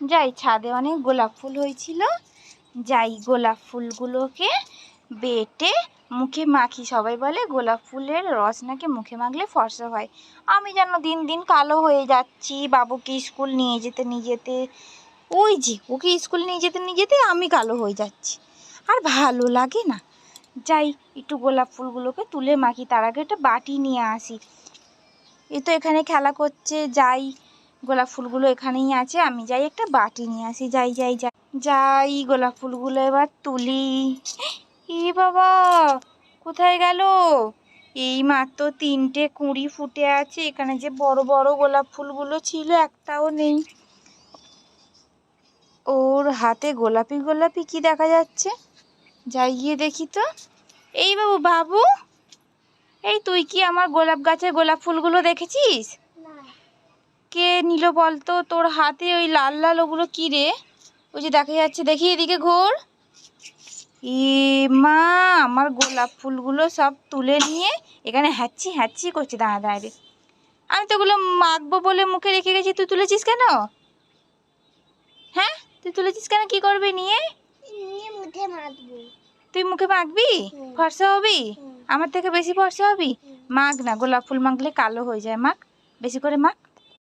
যাই, ছাদে অনেক গোলাপ ফুল হয়েছিল, যাই গোলাপ ফুলগুলোকে বেটে মুখে মাখি। সবাই বলে গোলাপ ফুলের রস নাকি মুখে মাখলে ফর্সা হয়। আমি যেন দিন দিন কালো হয়ে যাচ্ছি। বাবুকে স্কুল নিয়ে যেতে ওই যে ওকে স্কুল নিয়ে যেতে আমি কালো হয়ে যাচ্ছি, আর ভালো লাগে না। যাই একটু গোলাপ ফুলগুলোকে তুলে মাখি, তার আগে একটা বাটি নিয়ে আসি। এই তো এখানে খেলা করছে, যাই গোলাপ ফুলগুলো এখানেই আছে, আমি যাই একটা বাটি নিয়ে আসি। যাই গোলাপ ফুলগুলো এবার তুলি। এ বাবা, কোথায় গেল? এই মাত্র 3টে কুঁড়ি ফুটে আছে, এখানে যে বড় বড় গোলাপ ফুলগুলো ছিল একটাও নেই। ওর হাতে গোলাপি গোলাপি কি দেখা যাচ্ছে, যাই গিয়ে দেখি তো। এই বাবু, এই তুই কি আমার গোলাপ গাছের গোলাপ ফুলগুলো দেখেছিস? কে নিল বলতো? তোর হাতে ওই লাল লাল ওগুলো কি রে? ওই যে দেখা যাচ্ছে, দেখি এদিকে ঘোর। এ মা, আমার গোলাপ ফুলগুলো সব তুলে নিয়ে এখানে হ্যাচ্ছি হ্যাচ্ছি করছে। দাঁড়া রে, আমি তো ওগুলো মাখবো বলে মুখে রেখে গেছি, তুই তুলেছিস কেন? হ্যাঁ, তুই তুলেছিস কেন? কি করবি নিয়ে? মুখে মাখবো। তুই মুখে মাখবি? ফর্সা হবি? আমার থেকে বেশি ফর্সা হবি? মাখ না, গোলাপ ফুল মাখলে কালো হয়ে যায়। মাখ, বেশি করে মাখ।